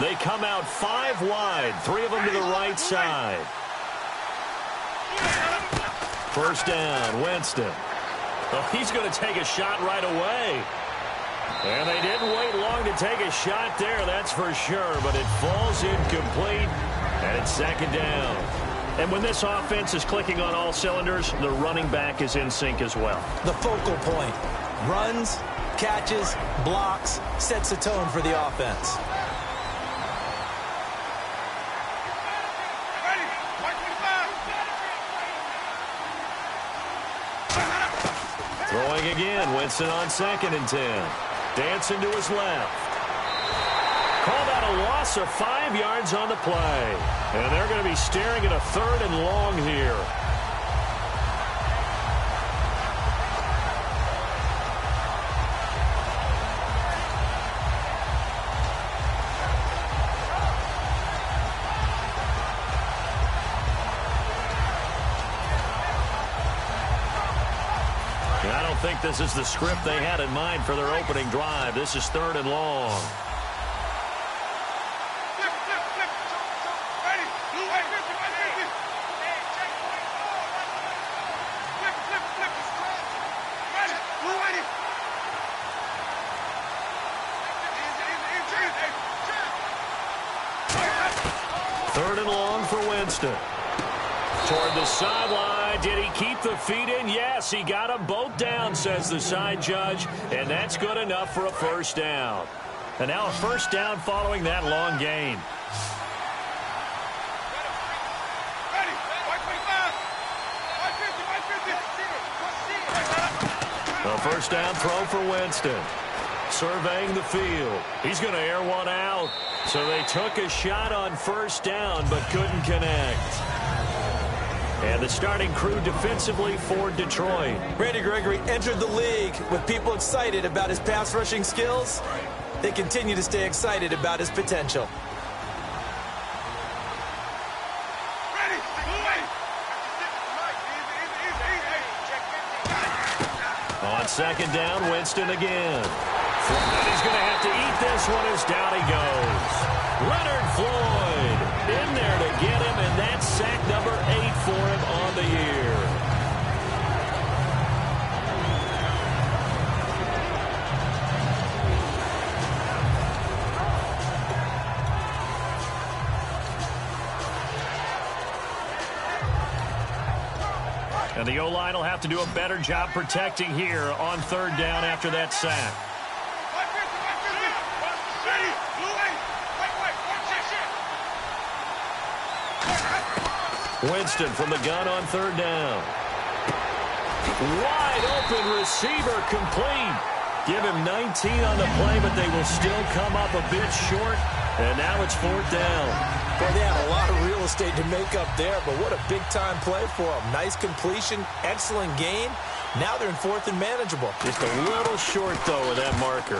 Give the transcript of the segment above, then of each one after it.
They come out 5 wide, 3 of them to the right side. First down, Winston. Oh, he's going to take a shot right away. And they didn't wait long to take a shot there, that's for sure. But it falls incomplete, and it's second down. And when this offense is clicking on all cylinders, the running back is in sync as well. The focal point. Runs, catches, blocks, sets the tone for the offense. Throwing again, Winston on 2nd and 10. Dancing to his left. Called out a loss of 5 yards on the play. And they're going to be staring at a 3rd and long here. I don't think this is the script they had in mind for their opening drive. This is 3rd and long. Third and long for Winston. Toward the sideline. Did he keep the feet in? Yes, he got them both down, says the side judge. And that's good enough for a first down. And now a first down following that long gain. A first down throw for Winston. Surveying the field. He's going to air one out. So they took a shot on first down but couldn't connect. And the starting crew defensively for Detroit. Randy Gregory entered the league with people excited about his pass rushing skills. They continue to stay excited about his potential. On second down, Winston again. And he's going to have to eat this one as down he goes. Leonard Floyd in there to get him, and that's sack number 8 for him on the year. And the O-line will have to do a better job protecting here on third down after that sack. Winston from the gun on third down. Wide open receiver complete. Give him 19 on the play, but they will still come up a bit short. And now it's fourth down. Boy, they had a lot of real estate to make up there, but what a big-time play for them. Nice completion, excellent gain. Now they're in fourth and manageable. Just a little short, though, of that marker.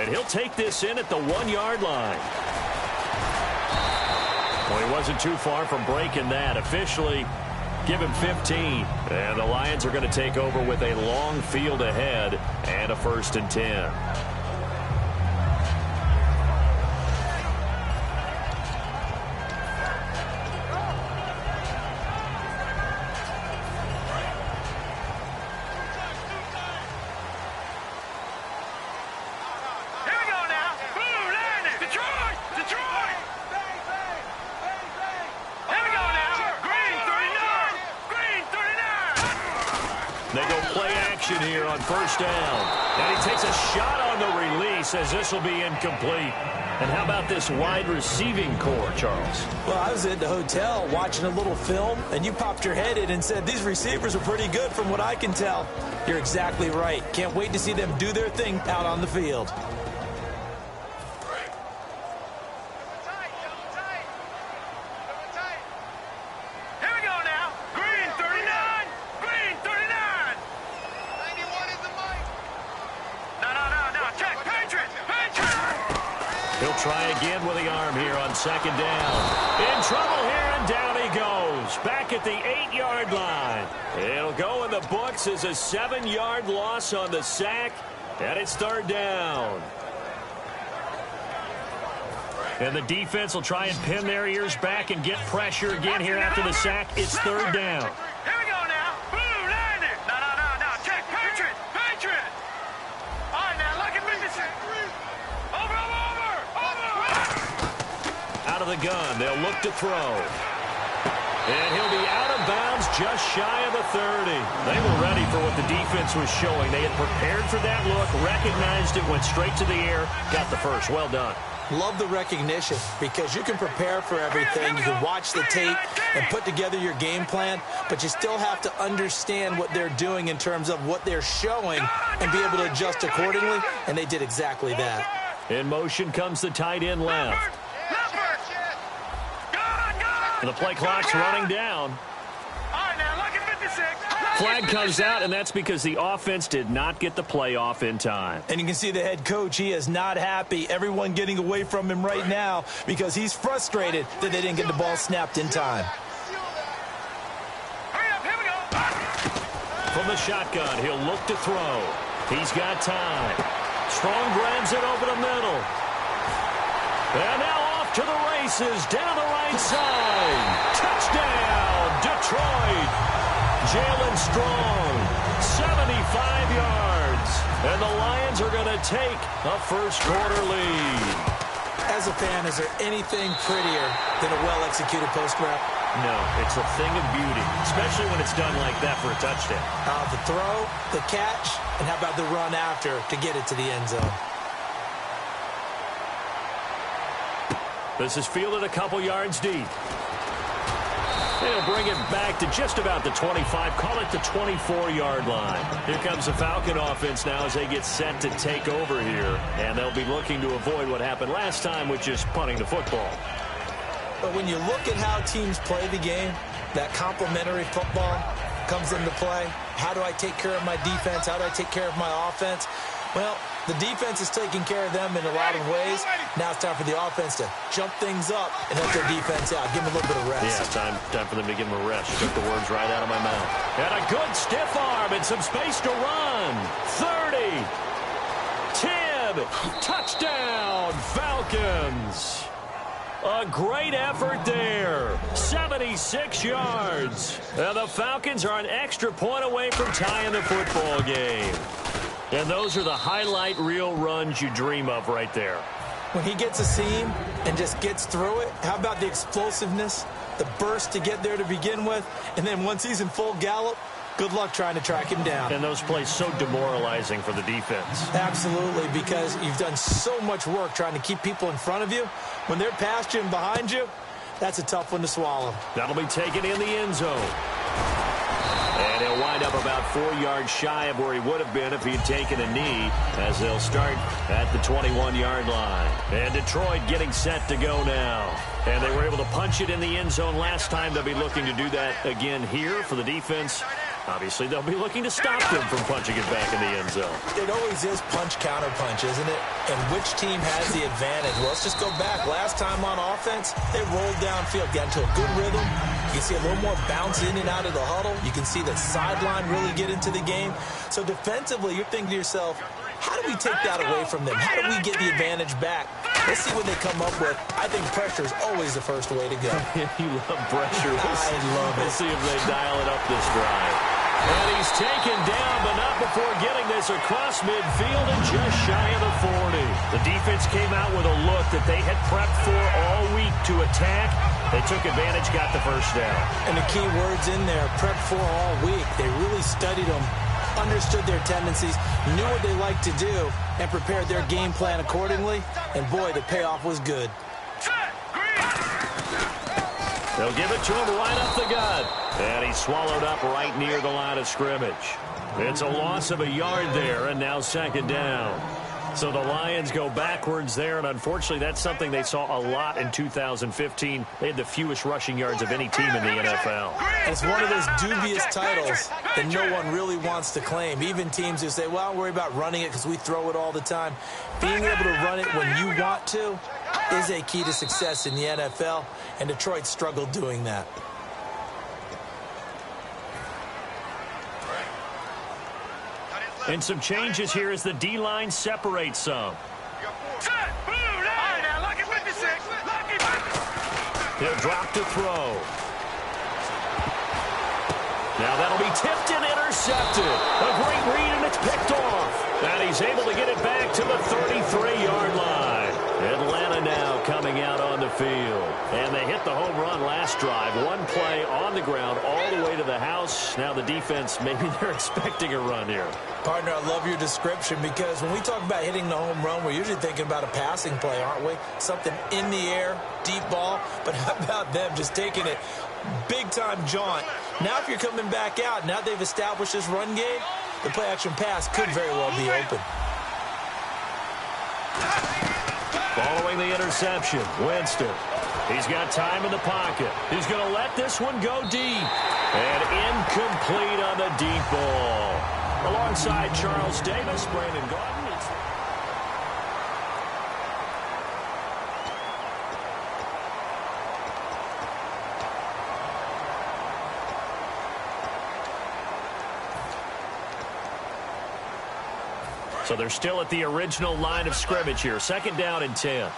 And he'll take this in at the 1-yard line. Well, he wasn't too far from breaking that. Officially, give him 15. And the Lions are going to take over with a long field ahead and a 1st and 10. They go play action here on first down. And he takes a shot on the release as this will be incomplete. And how about this wide receiving core, Charles? Well, I was at the hotel watching a little film, and you popped your head in and said, these receivers are pretty good from what I can tell. You're exactly right. Can't wait to see them do their thing out on the field. He'll try again with the arm here on second down. In trouble here, and down he goes. Back at the 8-yard line. It'll go in the books as a 7-yard loss on the sack. And it's third down. And the defense will try and pin their ears back and get pressure again here after the sack. It's third down. Here we go now. Boom, land it. No. Check. Patriot. All right, now, look at me. Over. Out of the gun. They'll look to throw. And he'll be out of bounds just shy of the 30. They were ready for what the defense was showing. They had prepared for that look, recognized it, went straight to the air, got the first. Well done. Love the recognition because you can prepare for everything. You can watch the tape and put together your game plan, but you still have to understand what they're doing in terms of what they're showing and be able to adjust accordingly, and they did exactly that. In motion comes the tight end left. And the play clock's running down. Flag comes out, and that's because the offense did not get the play off in time. And you can see the head coach, he is not happy. Everyone getting away from him right now because he's frustrated that they didn't get the ball snapped in time. From the shotgun, he'll look to throw. He's got time. Strong grabs it over the middle. And now off to the races, down the right side. Touchdown, Detroit. Jalen Strong, 75 yards. And the Lions are going to take a first-quarter lead. As a fan, is there anything prettier than a well-executed post route? No, it's a thing of beauty, especially when it's done like that for a touchdown. The throw, the catch, and how about the run after to get it to the end zone? This is fielded a couple yards deep. They'll bring it back to just about the 25, call it the 24-yard line. Here comes the Falcon offense now as they get set to take over here. And they'll be looking to avoid what happened last time, which is punting the football. But when you look at how teams play the game, that complementary football comes into play. How do I take care of my defense? How do I take care of my offense? Well, the defense is taking care of them in a lot of ways. Now it's time for the offense to jump things up and help their defense out. Give them a little bit of rest. Yeah, time for them to give them a rest. You took the words right out of my mouth. And a good stiff arm and some space to run. 30. 10. Touchdown, Falcons. A great effort there. 76 yards. And the Falcons are an extra point away from tying the football game. And those are the highlight reel runs you dream of right there. When he gets a seam and just gets through it, how about the explosiveness, the burst to get there to begin with, and then once he's in full gallop, good luck trying to track him down. And those plays so demoralizing for the defense. Absolutely, because you've done so much work trying to keep people in front of you. When they're past you and behind you, that's a tough one to swallow. That'll be taken in the end zone. And he'll wind up about 4 yards shy of where he would have been if he'd taken a knee, as they'll start at the 21-yard line. And Detroit getting set to go now. And they were able to punch it in the end zone last time. They'll be looking to do that again here for the defense. Obviously, they'll be looking to stop them from punching it back in the end zone. It always is punch-counter-punch, isn't it? And which team has the advantage? Well, let's just go back. Last time on offense, they rolled downfield, got into a good rhythm. You can see a little more bounce in and out of the huddle. You can see the sideline really get into the game. So defensively, you're thinking to yourself, how do we take that away from them? How do we get the advantage back? Let's see what they come up with. I think pressure is always the first way to go. You love pressure. I love it. We'll see if they dial it up this drive. And he's taken down, but not before getting this across midfield and just shy of the 40. The defense came out with a look that they had prepped for all week to attack. They took advantage, got the first down. And the key words in there, prepped for all week. They really studied them, understood their tendencies, knew what they liked to do, and prepared their game plan accordingly. And boy, the payoff was good. They'll give it to him right up the gut. And he's swallowed up right near the line of scrimmage. It's a loss of a yard there, and now second down. So the Lions go backwards there, and unfortunately that's something they saw a lot in 2015. They had the fewest rushing yards of any team in the NFL. And it's one of those dubious titles that no one really wants to claim. Even teams who say, well, I'll worry about running it because we throw it all the time. Being able to run it when you want to is a key to success in the NFL, and Detroit struggled doing that. And some changes here as the D-line separates some. Set. Blue line. All right, now, lucky 56. Lucky 56. He'll drop to throw. Now that'll be tipped and intercepted. A great read, and it's picked off. And he's able to get it back to the 33-yard line. Atlanta now coming out on the field. And they hit the home run last drive. One play on the ground all the way to the house. Now the defense, maybe they're expecting a run here. Partner, I love your description because when we talk about hitting the home run, we're usually thinking about a passing play, aren't we? Something in the air, deep ball. But how about them just taking it big-time jaunt? Now if you're coming back out, now they've established this run game, the play-action pass could very well be open. Following the interception, Winston. He's got time in the pocket. He's going to let this one go deep. And incomplete on the deep ball. Alongside Charles Davis, Brandon Gordon. So they're still at the original line of scrimmage here. 2nd down and 10.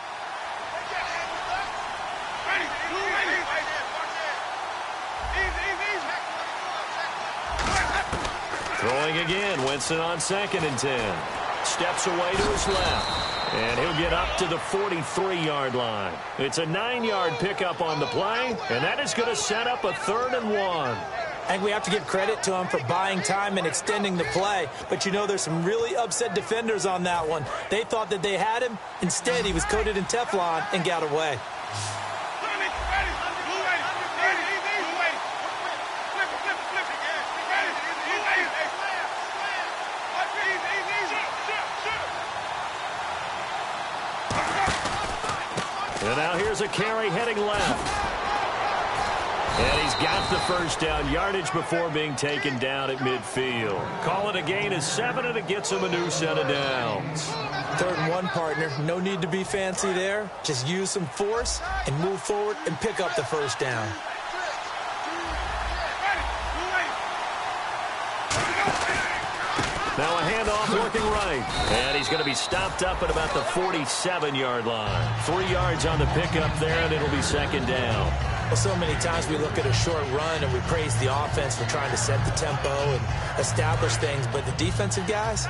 Throwing again. Winston on 2nd and 10. Steps away to his left. And he'll get up to the 43-yard line. It's a 9-yard pickup on the play. And that is going to set up a 3rd and 1. I think we have to give credit to him for buying time and extending the play. But, you know, there's some really upset defenders on that one. They thought that they had him. Instead, he was coated in Teflon and got away. And now here's a carry heading left. And he's got the first down yardage before being taken down at midfield. Call it a gain of 7, and it gets him a new set of downs. 3rd and 1, partner. No need to be fancy there. Just use some force and move forward and pick up the first down. Now a handoff working right. And he's going to be stopped up at about the 47-yard line. 3 yards on the pickup there, and it'll be 2nd down. Well, so many times we look at a short run and we praise the offense for trying to set the tempo and establish things. But the defensive guys,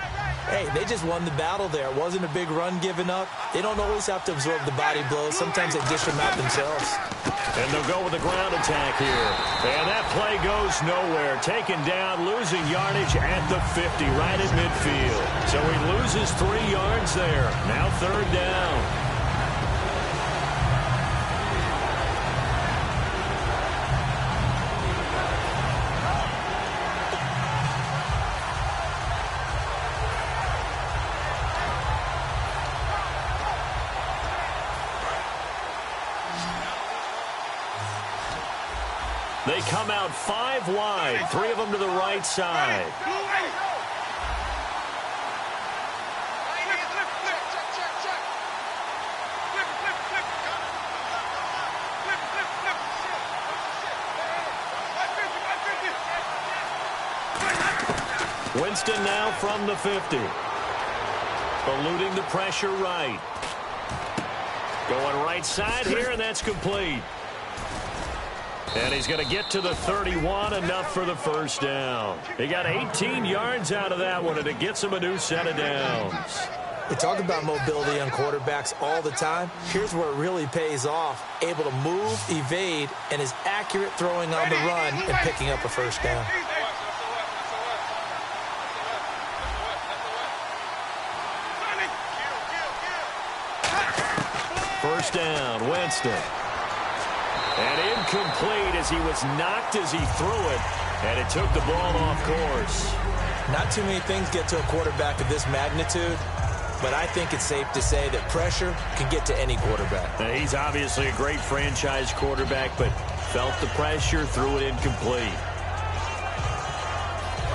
hey, they just won the battle there. It wasn't a big run given up. They don't always have to absorb the body blows. Sometimes they dish them out themselves. And they'll go with the ground attack here. And that play goes nowhere. Taken down, losing yardage at the 50, right at midfield. So he loses 3 yards there. Now 3rd down. They come out 5 wide, 3 of them to the right side. Winston now from the 50. Eluding the pressure right. Going right side here, and that's complete. And he's going to get to the 31, enough for the first down. He got 18 yards out of that one, and it gets him a new set of downs. We talk about mobility on quarterbacks all the time. Here's where it really pays off. Able to move, evade, and is accurate throwing on the run and picking up a first down. First down, Winston. And incomplete as he was knocked as he threw it, and it took the ball off course. Not too many things get to a quarterback of this magnitude, but I think it's safe to say that pressure can get to any quarterback. Now, he's obviously a great franchise quarterback, but felt the pressure, threw it incomplete.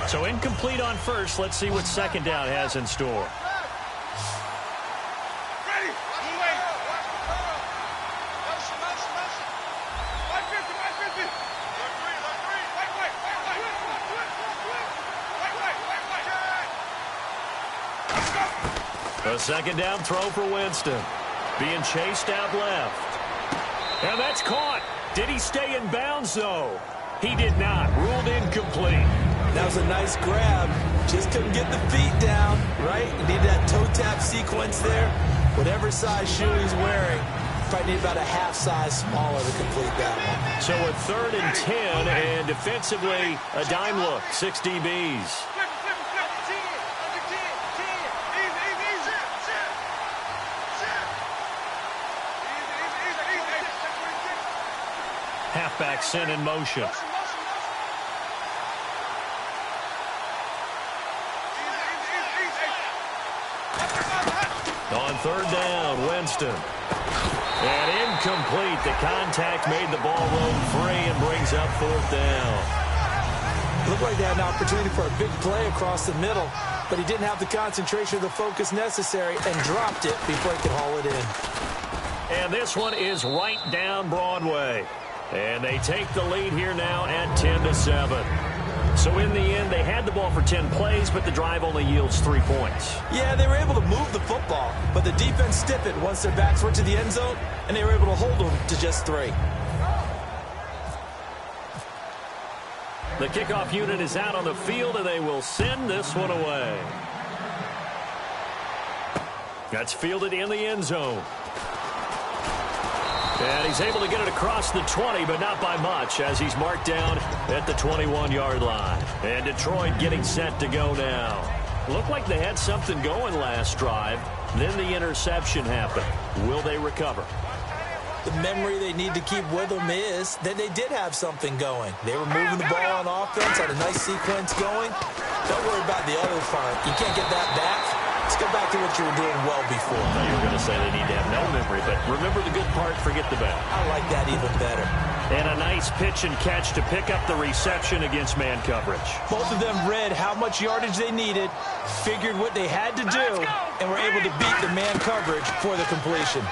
So incomplete on first. Let's see what 2nd down has in store. A second down throw for Winston. Being chased out left. And that's caught. Did he stay in bounds, though? He did not. Ruled incomplete. That was a nice grab. Just couldn't get the feet down, right? You need that toe tap sequence there. Whatever size shoe he's wearing, probably need about a half size smaller to complete that one. So a 3rd and 10, and defensively, a dime look, 6 DBs. Halfback sent in motion. On 3rd down, Winston. And incomplete. The contact made the ball roll free and brings up 4th down. Looked like they had an opportunity for a big play across the middle, but he didn't have the concentration or the focus necessary and dropped it before he could haul it in. And this one is right down Broadway. And they take the lead here now at 10-7. So in the end, they had the ball for 10 plays, but the drive only yields 3 points. Yeah, they were able to move the football, but the defense stiffened once their backs went to the end zone, and they were able to hold them to just 3. The kickoff unit is out on the field, and they will send this one away. That's fielded in the end zone. And he's able to get it across the 20, but not by much, as he's marked down at the 21-yard line. And Detroit getting set to go now. Looked like they had something going last drive. Then the interception happened. Will they recover? The memory they need to keep with them is that they did have something going. They were moving the ball on offense, had a nice sequence going. Don't worry about the other part. You can't get that back. Let's go back to what you were doing well before. I thought you were going to say they need to have no memory, but remember the good part, forget the bad. I like that even better. And a nice pitch and catch to pick up the reception against man coverage. Both of them read how much yardage they needed, figured what they had to do, and were able to beat the man coverage for the completion.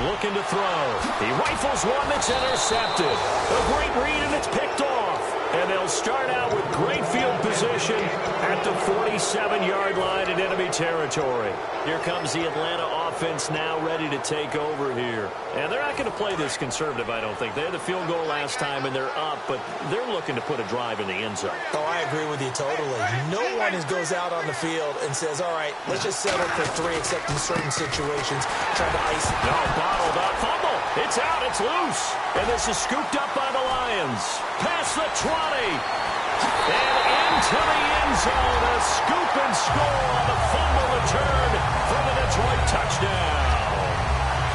Looking to throw. He rifles one that's intercepted. A great read, and it's picked off. And they'll start out with great field position at the 47-yard line in enemy territory. Here comes the Atlanta offense now ready to take over here. And they're not going to play this conservative, I don't think. They had the field goal last time, and they're up, but they're looking to put a drive in the end zone. Oh, I agree with you totally. No one goes out on the field and says, all right, let's just settle for 3, except in certain situations, trying to ice it. No, bottled up. Fumble. It's out. It's loose. And this is scooped up by the Lions. Past the 20. And into the end zone. A scoop and score on the fumble return for the Detroit touchdown.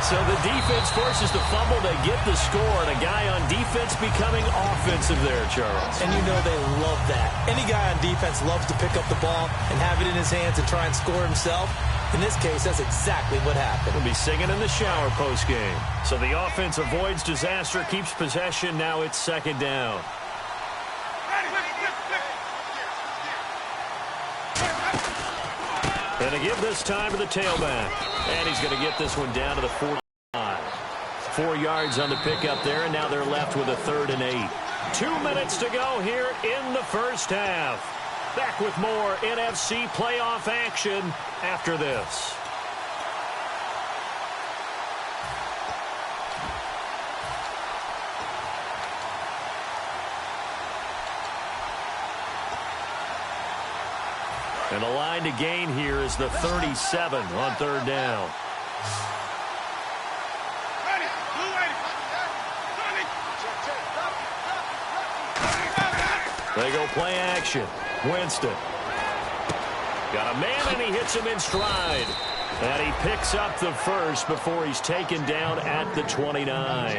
So the defense forces the fumble. They get the score. And a guy on defense becoming offensive there, Charles. And you know they love that. Any guy on defense loves to pick up the ball and have it in his hands and try and score himself. In this case, that's exactly what happened. We'll be singing in the shower postgame. So the offense avoids disaster, keeps possession. Now it's 2nd down. And a give this time to the tailback. And he's going to get this one down to the 45. 4 yards on the pickup there, and now they're left with a 3rd and 8. 2 minutes to go here in the first half. Back with more NFC playoff action after this. And the line to gain here is the 37 on 3rd down. They go play action. Winston. Got a man, and he hits him in stride. And he picks up the first before he's taken down at the 29.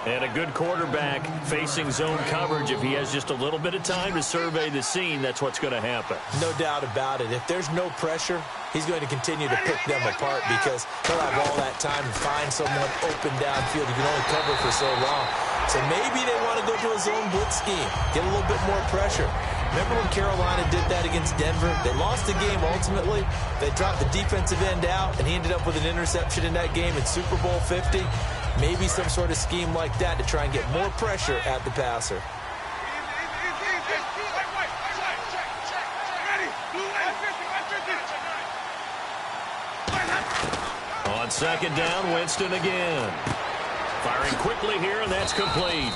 And a good quarterback facing zone coverage. If he has just a little bit of time to survey the scene, that's what's going to happen. No doubt about it. If there's no pressure, he's going to continue to pick them apart because he'll have all that time to find someone open downfield. You can only cover for so long. So maybe they want to go to a zone blitz scheme, get a little bit more pressure. Remember when Carolina did that against Denver? They lost the game ultimately. They dropped the defensive end out, and he ended up with an interception in that game in Super Bowl 50. Maybe some sort of scheme like that to try and get more pressure at the passer. On second down, Winston again. Firing quickly here, and that's complete.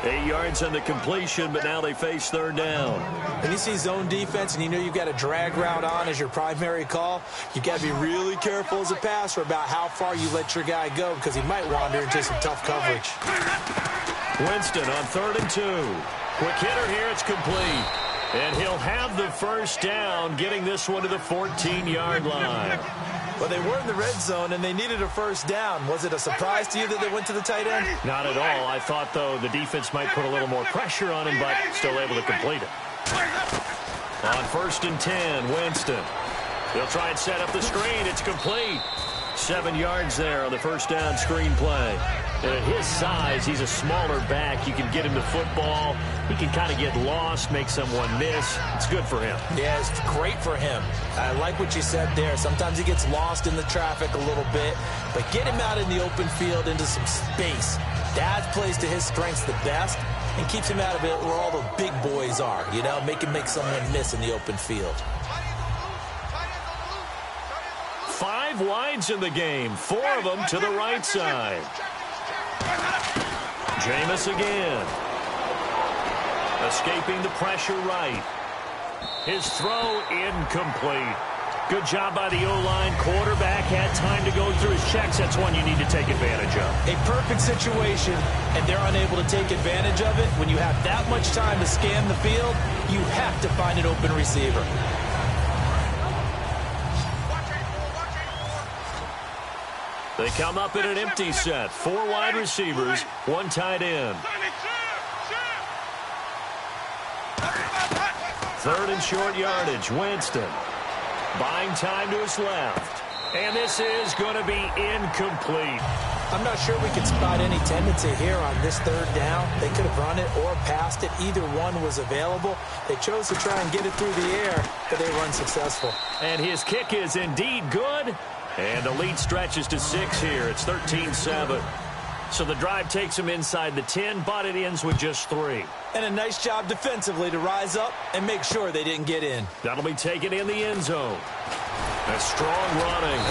8 yards on the completion, but now they face third down. When you see zone defense and you know you've got a drag route on as your primary call, you've got to be really careful as a passer about how far you let your guy go because he might wander into some tough coverage. Winston on 3rd and 2. Quick hitter here, it's complete. And he'll have the first down, getting this one to the 14-yard line. Well, they were in the red zone, and they needed a first down. Was it a surprise to you that they went to the tight end? Not at all. I thought, though, the defense might put a little more pressure on him, but still able to complete it. On 1st and 10, Winston. They'll try and set up the screen. It's complete. 7 yards there on the first down screen play. And at his size, he's a smaller back. You can get him the football. He can kind of get lost, make someone miss. It's good for him. Yeah, it's great for him. I like what you said there. Sometimes he gets lost in the traffic a little bit, but get him out in the open field into some space. That plays to his strengths the best and keeps him out of it where all the big boys are, you know, make someone miss in the open field. 5 wides in the game, 4 of them to the right side. Jameis again. Escaping the pressure right. His throw incomplete. Good job by the O-line. Quarterback had time to go through his checks. That's one you need to take advantage of. A perfect situation, and they're unable to take advantage of it. When you have that much time to scan the field, you have to find an open receiver. They come up in an empty set. 4 wide receivers, 1 tight end. 3rd and short yardage, Winston. Buying time to his left. And this is going to be incomplete. I'm not sure we can spot any tendency here on this 3rd down. They could have run it or passed it. Either one was available. They chose to try and get it through the air, but they were unsuccessful. And his kick is indeed good. And the lead stretches to 6 here. It's 13-7. So the drive takes them inside the 10, but it ends with just 3. And a nice job defensively to rise up and make sure they didn't get in. That'll be taken in the end zone. A strong running.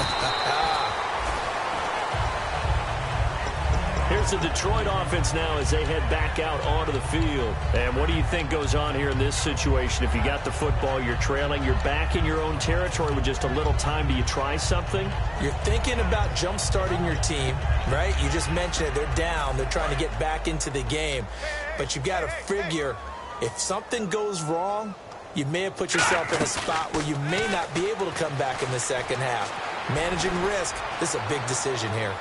Here's the Detroit offense now as they head back out onto the field. And what do you think goes on here in this situation? If you got the football, you're trailing, you're back in your own territory with just a little time. Do you try something? You're thinking about jump-starting your team, right? You just mentioned it. They're down. They're trying to get back into the game. But you've got to figure if something goes wrong, you may have put yourself in a spot where you may not be able to come back in the second half. Managing risk, this is a big decision here.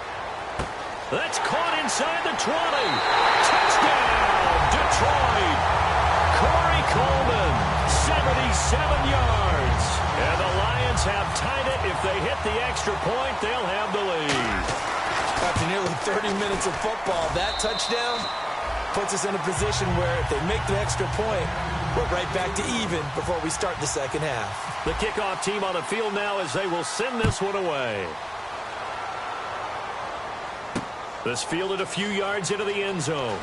That's caught inside the 20. Touchdown, Detroit. Corey Coleman, 77 yards. And the Lions have tied it. If they hit the extra point, they'll have the lead. After nearly 30 minutes of football, that touchdown puts us in a position where if they make the extra point, we're right back to even before we start the second half. The kickoff team on the field now as they will send this one away. This fielded a few yards into the end zone.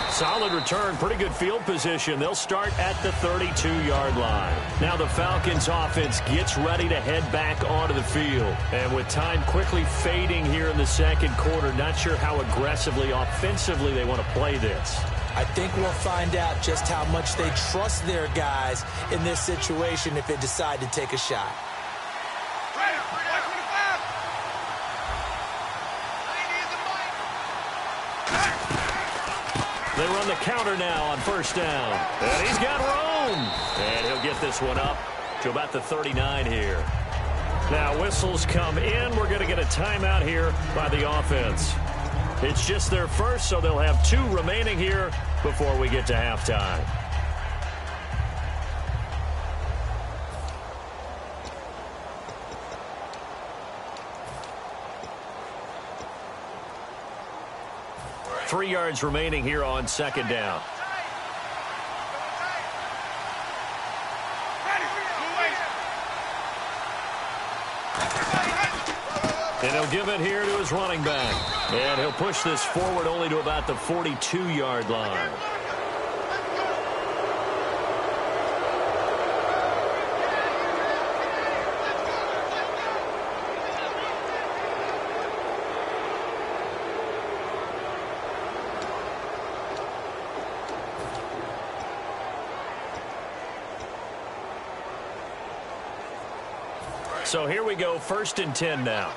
Solid return, pretty good field position. They'll start at the 32-yard line. Now the Falcons offense gets ready to head back onto the field. And with time quickly fading here in the second quarter, not sure how aggressively, offensively they want to play this. I think we'll find out just how much they trust their guys in this situation if they decide to take a shot. They run the counter now on first down. And he's got room. And he'll get this one up to about the 39 here. Now whistles come in. We're going to get a timeout here by the offense. It's just their first, so they'll have 2 remaining here before we get to halftime. Three yards remaining here on second down. And he'll give it here to his running back. And he'll push this forward only to about the 42-yard line. So here we go, 1st and 10 now.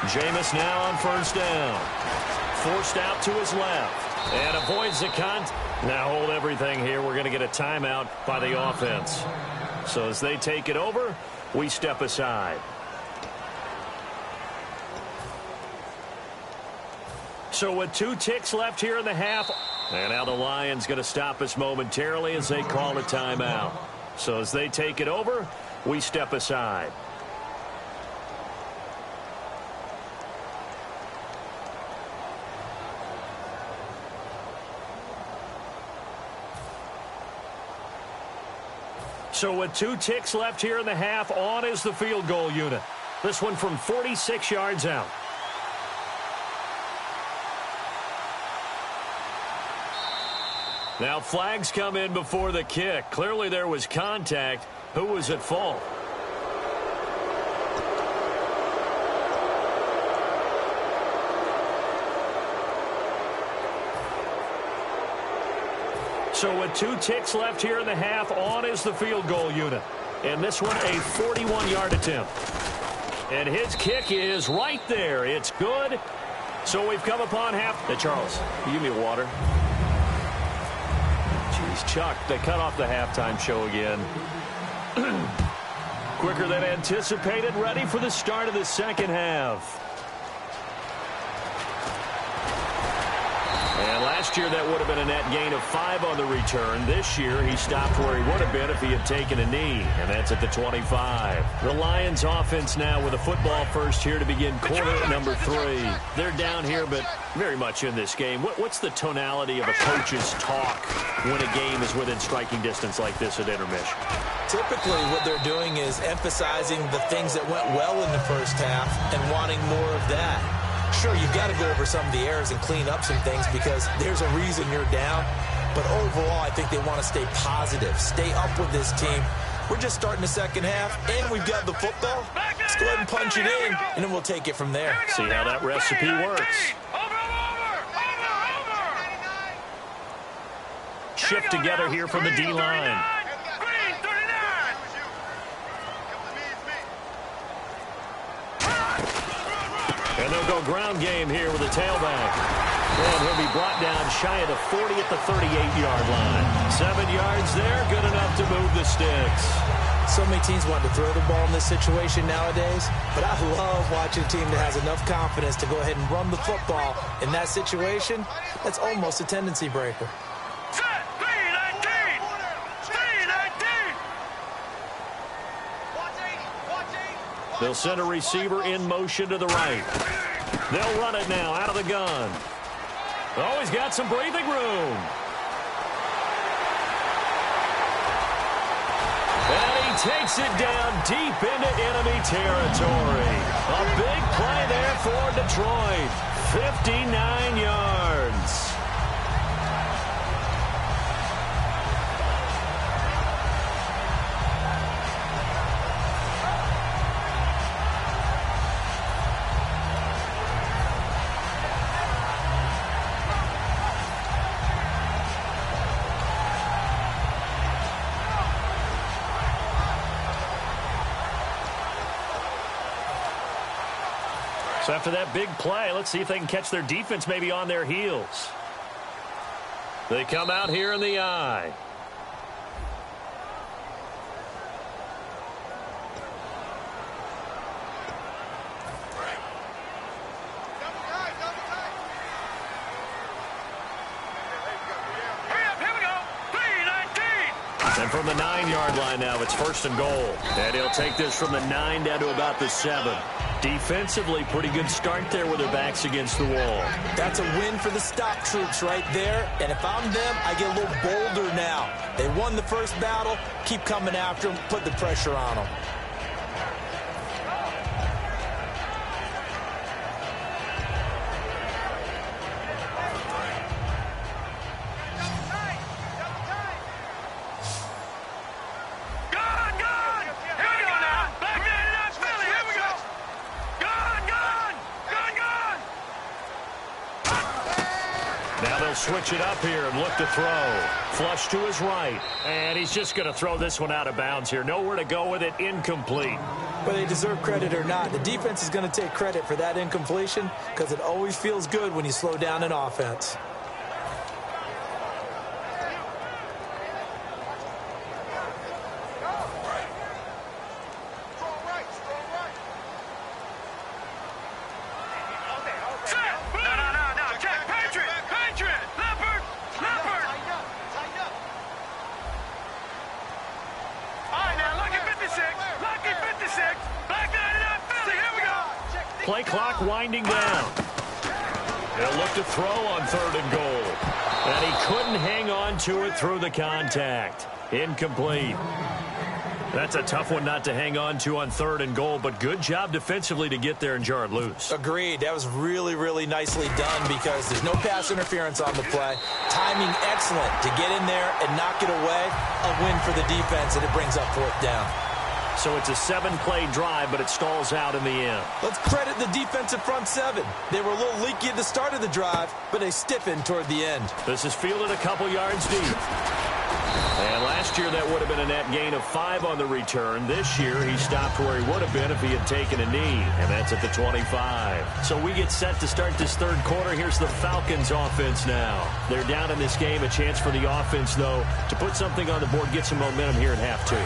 Jameis now on 1st down. Forced out to his left. And avoids the contact. Now hold everything here. We're going to get a timeout by the offense. So as they take it over, we step aside. So with 2 ticks left here in the half. And now the Lions going to stop us momentarily as they call a timeout. So as they take it over, we step aside. So with 2 ticks left here in the half, on is the field goal unit. This one from 46 yards out. Now flags come in before the kick. Clearly there was contact. Who was at fault? So with 2 ticks left here in the half, on is the field goal unit. And this one a 41-yard attempt. And his kick is right there. It's good. So we've come upon half. Hey, Charles, give me water. Jeez, Chuck, they cut off the halftime show again. Quicker than anticipated, ready for the start of the second half. And last year, that would have been a net gain of 5 on the return. This year, he stopped where he would have been if he had taken a knee, and that's at the 25. The Lions offense now with a football first here to begin quarter number 3. They're down here, but very much in this game. What's the tonality of a coach's talk when a game is within striking distance like this at intermission? Typically, what they're doing is emphasizing the things that went well in the first half and wanting more of that. Sure, you've got to go over some of the errors and clean up some things because there's a reason you're down. But overall, I think they want to stay positive, stay up with this team. We're just starting the second half, and we've got the football. Let's go ahead and punch it in, and then we'll take it from there. See how that recipe works. Shift together here from the D-line. And they'll go ground game here with a tailback. And he'll be brought down shy of the 40 at the 38-yard line. 7 yards there, good enough to move the sticks. So many teams want to throw the ball in this situation nowadays, but I love watching a team that has enough confidence to go ahead and run the football. In that situation, that's almost a tendency breaker. They'll send a receiver in motion to the right. They'll run it now out of the gun. Oh, he's got some breathing room. And he takes it down deep into enemy territory. A big play there for Detroit. 59 yards. So after that big play, let's see if they can catch their defense maybe on their heels. They come out here in the eye. And from the 9-yard line now, it's 1st and goal. And he'll take this from the 9 down to about the 7. Defensively, pretty good start there with their backs against the wall. That's a win for the stop troops right there. And if I'm them, I get a little bolder now. They won the first battle. Keep coming after them. Put the pressure on them. Good! Here we go now! Back in, Philly! Here we go! Good! switch it up here and look to throw. Flush to his right. And he's just going to throw this one out of bounds here. Nowhere to go with it. Incomplete. Whether they deserve credit or not, the defense is going to take credit for that incompletion because it always feels good when you slow down an offense. Play clock winding down. They'll look to throw on 3rd and goal. And he couldn't hang on to it through the contact. Incomplete. That's a tough one not to hang on to on 3rd and goal, but good job defensively to get there and jar it loose. Agreed. That was really, really nicely done because there's no pass interference on the play. Timing excellent to get in there and knock it away. A win for the defense, and it brings up 4th down. So it's a 7-play drive, but it stalls out in the end. Let's credit the defensive front 7. They were a little leaky at the start of the drive, but they stiffened toward the end. This is fielded a couple yards deep. And last year that would have been a net gain of 5 on the return. This year he stopped where he would have been if he had taken a knee, and that's at the 25. So we get set to start this 3rd quarter. Here's the Falcons offense now. They're down in this game. A chance for the offense, though, to put something on the board, get some momentum here in half 2.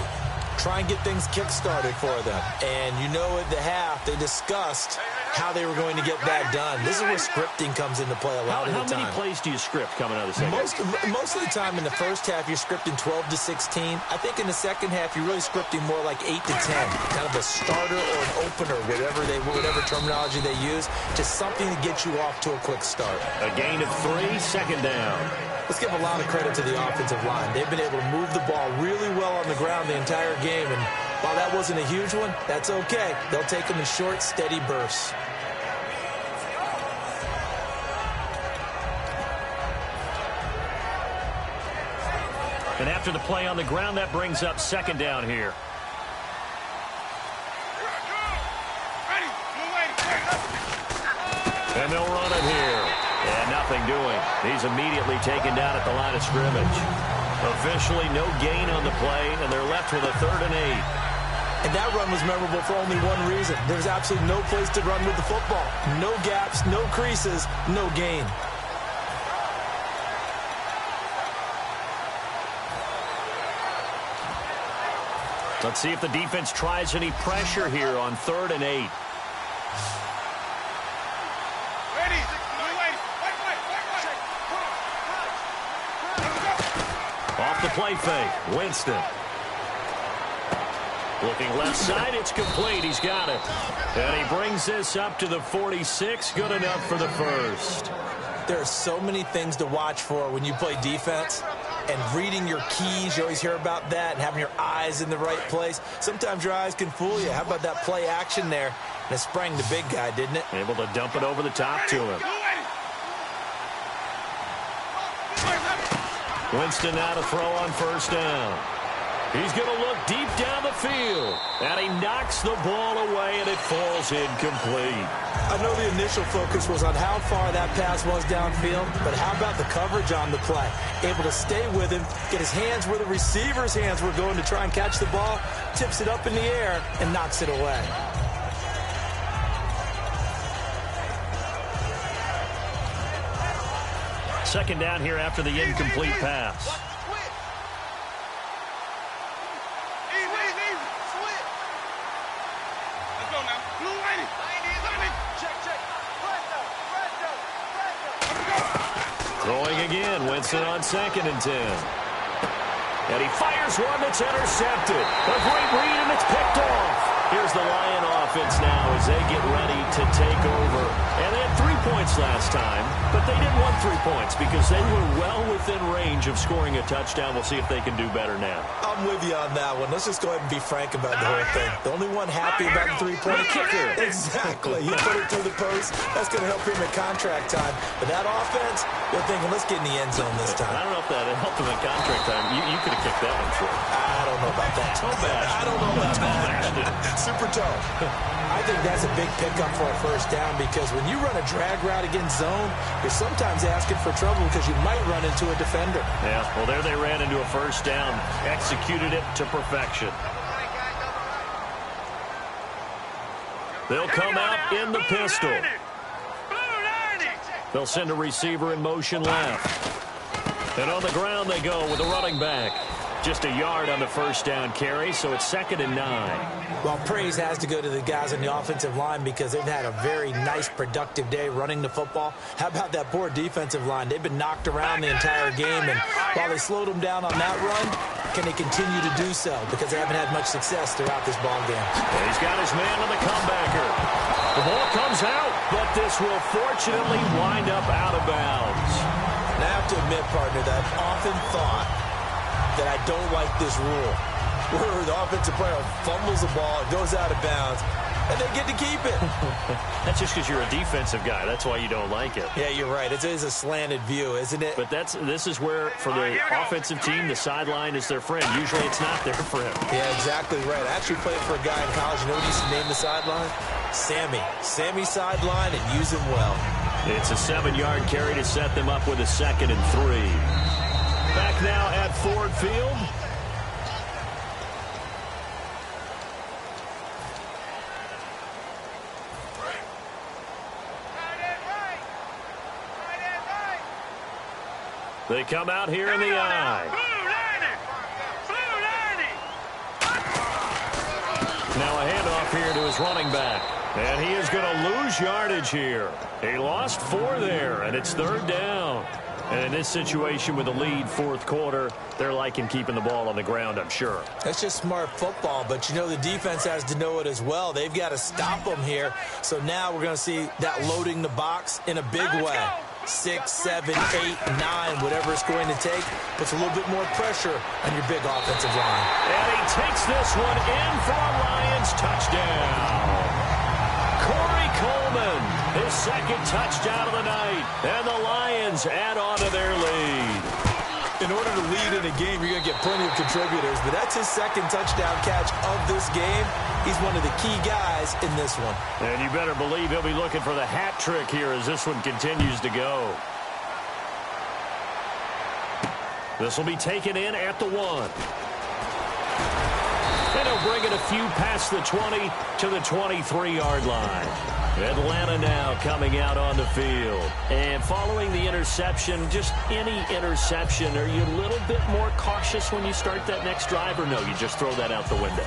Try and get things kick-started for them. And you know at the half, they discussed how they were going to get that done. This is where scripting comes into play a lot of the time. How many plays do you script coming out of the second? Most of the time in the first half, you're scripting 12 to 16. I think in the second half, you're really scripting more like 8 to 10. Kind of a starter or an opener, whatever terminology they use. Just something to get you off to a quick start. A gain of 3, 2nd down. Let's give a lot of credit to the offensive line. They've been able to move the ball really well on the ground the entire game. And while that wasn't a huge one, that's okay. They'll take them in short, steady bursts. And after the play on the ground, that brings up 2nd down here. And they'll run it here. And nothing doing. He's immediately taken down at the line of scrimmage. Officially no gain on the play, and they're left with a 3rd and 8. And that run was memorable for only one reason. There's absolutely no place to run with the football. No gaps, no creases, no gain. Let's see if the defense tries any pressure here on 3rd and 8. Off the play fake, Winston. Looking left side, it's complete. He's got it. And he brings this up to the 46. Good enough for the 1st. There are so many things to watch for when you play defense. And reading your keys, you always hear about that, and having your eyes in the right place. Sometimes your eyes can fool you. How about that play action there? And it sprang the big guy, didn't it? Able to dump it over the top to him. Winston now to throw on 1st down. He's going to look deep down the field. And he knocks the ball away, and it falls incomplete. I know the initial focus was on how far that pass was downfield, but how about the coverage on the play? Able to stay with him, get his hands where the receiver's hands were going to try and catch the ball, tips it up in the air, and knocks it away. Second down here after the incomplete pass. Throwing again, Winston on 2nd and 10. And he fires one that's intercepted. A great read, and it's picked off. Here's the Lion offense now as they get ready to take over. And they had 3 points last time, but they didn't want 3 points because they were well within range of scoring a touchdown. We'll see if they can do better now. I'm with you on that one. Let's just go ahead and be frank about the whole thing. The only one happy about the three-point kicker. Exactly. He put it through the post. That's going to help him at contract time. But that offense, they're thinking, let's get in the end zone this time. I don't know if that helped him at contract time. You could have kicked that one short. I don't know about that. Toe bash. I don't know about that. left-handed. Super toe. I think that's a big pickup for a first down because when you run a drag route against zone, you're sometimes asking for trouble because you might run into a defender. Yeah, well, there they ran into a first down, executed it to perfection. They'll come out in the pistol. They'll send a receiver in motion left. And on the ground they go with the running back. Just a yard on the first down carry, so it's 2nd and 9. Well, praise has to go to the guys on the offensive line because they've had a very nice, productive day running the football. How about that poor defensive line? They've been knocked around the entire game, and while they slowed them down on that run, can they continue to do so? Because they haven't had much success throughout this ball game. And he's got his man on the comebacker. The ball comes out, but this will fortunately wind up out of bounds. And I have to admit, partner, that I've often thought that I don't like this rule, where the offensive player fumbles the ball, it goes out of bounds, and they get to keep it. That's just because you're a defensive guy. That's why you don't like it. Yeah, you're right. It is a slanted view, isn't it? But this is where, for the offensive team, the sideline is their friend. Usually it's not their friend. Yeah, exactly right. I actually played for a guy in college. You know what he used to name the sideline? Sammy. Sammy sideline, and use him well. It's a 7-yard carry to set them up with a 2nd and 3. Back now at Ford Field. They come out here in the eye. Now a handoff here to his running back. And he is going to lose yardage here. He lost 4 there, and it's 3rd down. And in this situation with the lead, 4th quarter, they're liking keeping the ball on the ground, I'm sure. That's just smart football, but you know the defense has to know it as well. They've got to stop them here. So now we're going to see that loading the box in a big way. 6, 7, 8, 9, whatever it's going to take, puts a little bit more pressure on your big offensive line. And he takes this one in for a Lions touchdown. Corey Coleman, his 2nd touchdown of the night, and the Lions add on to their lead. In order to lead in a game, you're going to get plenty of contributors, but that's his 2nd touchdown catch of this game. He's one of the key guys in this one. And you better believe he'll be looking for the hat trick here as this one continues to go. This will be taken in at the 1. And he'll bring it a few past the 20 to the 23-yard line. Atlanta now coming out on the field. And following the interception, just any interception, are you a little bit more cautious when you start that next drive, or no, you just throw that out the window?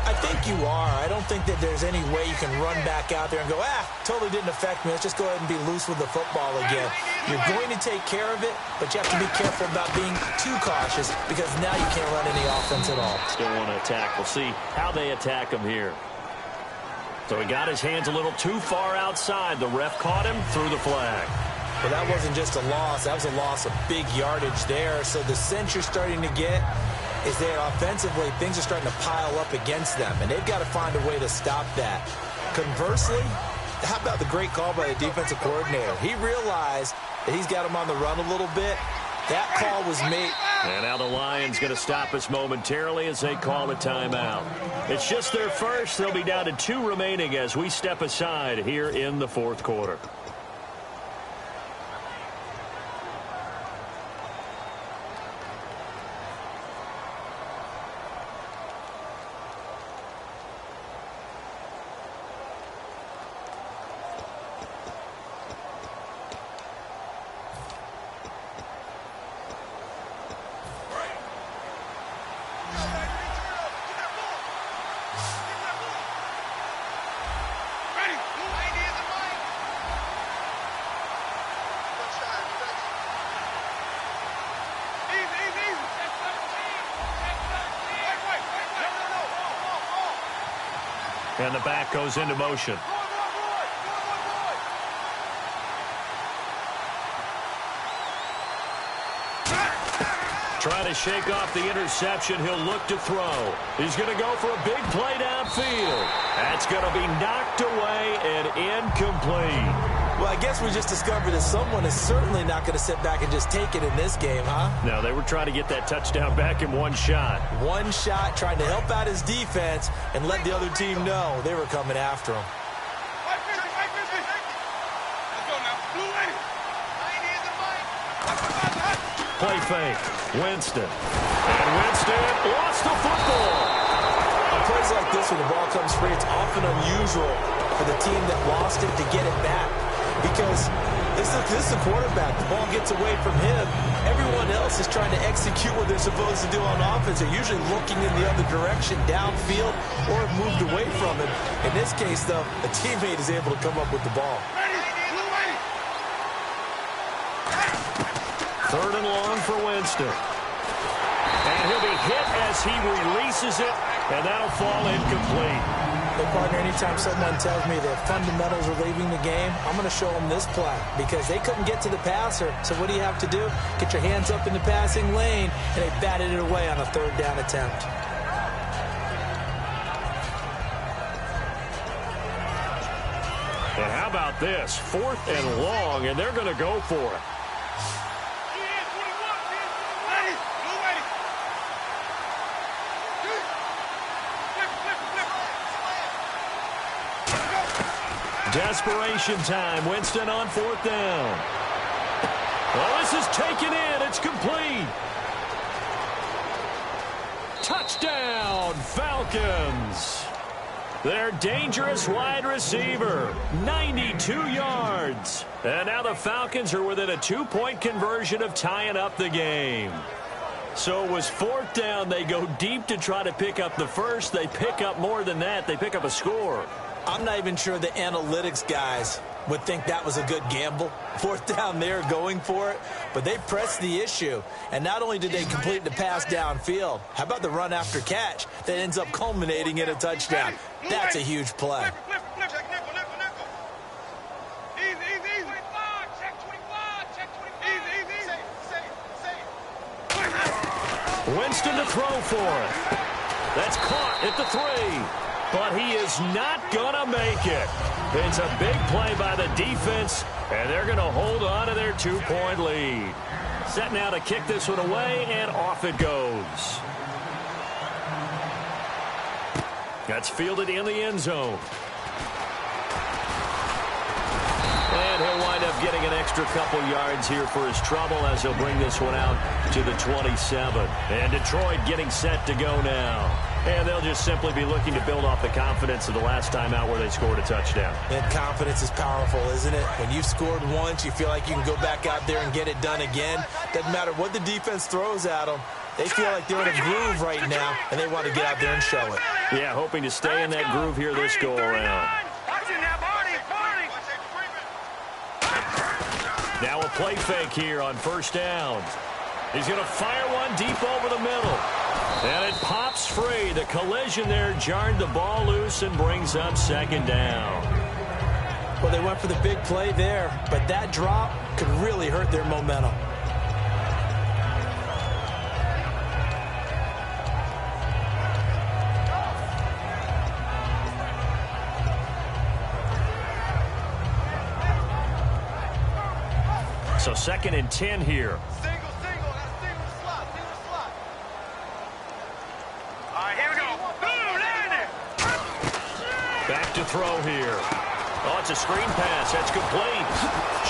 I think you are. I don't think that there's any way you can run back out there and go, totally didn't affect me. Let's just go ahead and be loose with the football again. You're going to take care of it, but you have to be careful about being too cautious because now you can't run any offense at all. Still want to attack. We'll see how they attack him here. So he got his hands a little too far outside. The ref caught him, threw the flag. Well, that wasn't just a loss. That was a loss of big yardage there. So the sense you're starting to get is that offensively, things are starting to pile up against them, and they've got to find a way to stop that. Conversely, how about the great call by the defensive coordinator? He realized that he's got him on the run a little bit. That call was made. And now the Lions going to stop us momentarily as they call a timeout. It's just their first. They'll be down to 2 remaining as we step aside here in the 4th quarter. And the back goes into motion. Trying to shake off the interception. He'll look to throw. He's going to go for a big play downfield. That's going to be knocked away and incomplete. Well, I guess we just discovered that someone is certainly not going to sit back and just take it in this game, huh? No, they were trying to get that touchdown back in one shot. One shot, trying to help out his defense and let the other team know they were coming after him. Play fake. Winston. And Winston lost the football. On plays like this, when the ball comes free, it's often unusual for the team that lost it to get it back. Because this is the quarterback. The ball gets away from him. Everyone else is trying to execute what they're supposed to do on offense. They're usually looking in the other direction, downfield, or have moved away from him. In this case, though, a teammate is able to come up with the ball. Third and long for Winston. And he'll be hit as he releases it, and that'll fall incomplete. Hey, partner, anytime someone tells me that fundamentals are leaving the game, I'm going to show them this play because they couldn't get to the passer. So what do you have to do? Get your hands up in the passing lane, and they batted it away on a third down attempt. And how about this? 4th and long, and they're going to go for it. Desperation time. Winston on 4th down. Well, this is taken in. It's complete. Touchdown, Falcons. Their dangerous wide receiver, 92 yards. And now the Falcons are within a 2-point conversion of tying up the game. So it was 4th down. They go deep to try to pick up the first. They pick up more than that. They pick up a score. I'm not even sure the analytics guys would think that was a good gamble. 4th down there going for it, but they pressed the issue. And not only did they complete the pass downfield, how about the run after catch that ends up culminating in a touchdown? That's a huge play. Winston to throw for it. That's caught at the 3. But he is not going to make it. It's a big play by the defense, and they're going to hold on to their 2-point lead. Set now to kick this one away, and off it goes. That's fielded in the end zone. And he'll wind up getting an extra couple yards here for his trouble as he'll bring this one out to the 27. And Detroit getting set to go now. And they'll just simply be looking to build off the confidence of the last time out where they scored a touchdown. And confidence is powerful, isn't it? When you've scored once, you feel like you can go back out there and get it done again. Doesn't matter what the defense throws at them. They feel like they're in a groove right now, and they want to get out there and show it. Yeah, hoping to stay in that groove here this go-around. Now a play fake here on 1st down. He's going to fire one deep over the middle. And it pops free. The collision there jarred the ball loose and brings up 2nd down. Well, they went for the big play there, but that drop could really hurt their momentum. So 2nd and 10 here. Back to throw here. Oh, it's a screen pass. That's complete.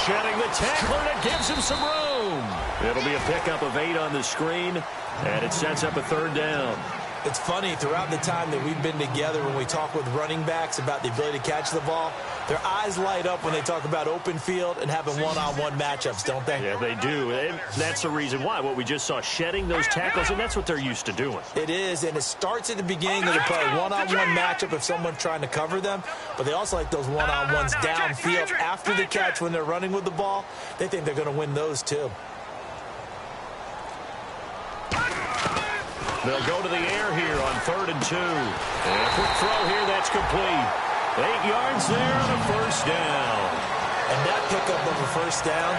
Shedding the tackler, and it gives him some room. It'll be a pickup of 8 on the screen, and it sets up a 3rd down. It's funny, throughout the time that we've been together, when we talk with running backs about the ability to catch the ball, their eyes light up when they talk about open field and having one-on-one matchups, don't they? Yeah, they do. And that's the reason why. What we just saw, shedding those tackles, and that's what they're used to doing. It is, and it starts at the beginning of the play. One-on-one matchup if someone's trying to cover them, but they also like those one-on-ones downfield after the catch when they're running with the ball. They think they're going to win those, too. They'll go to the air here on 3rd and 2. And a quick throw here, that's complete. 8 yards there on a 1st down. And that pickup of a 1st down,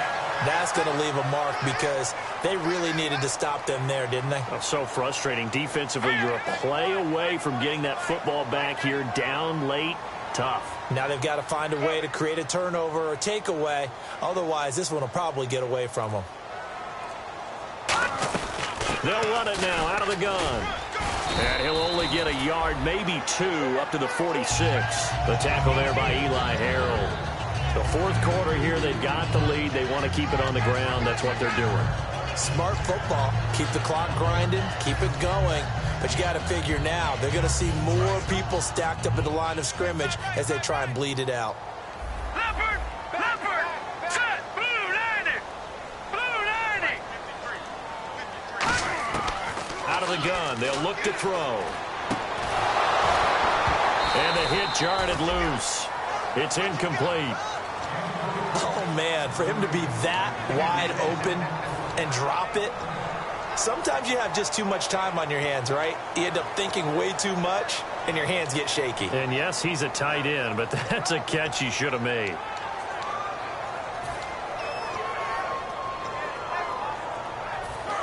that's going to leave a mark because they really needed to stop them there, didn't they? Oh, so frustrating. Defensively, you're a play away from getting that football back here down late. Tough. Now they've got to find a way to create a turnover or takeaway. Otherwise, this one will probably get away from them. They'll run it now out of the gun. And he'll only get a yard, maybe 2, up to the 46. The tackle there by Eli Harold. The fourth quarter here, they've got the lead. They want to keep it on the ground. That's what they're doing. Smart football. Keep the clock grinding. Keep it going. But you got to figure now, they're going to see more people stacked up at the line of scrimmage as they try and bleed it out. Leopard! Leopard! Set! Blue 90! Blue 90! Out of the gun, they'll look to throw. And the hit jarred it loose. It's incomplete. Oh, man, for him to be that wide open and drop it, sometimes you have just too much time on your hands, right? You end up thinking way too much, and your hands get shaky. And yes, he's a tight end, but that's a catch he should have made.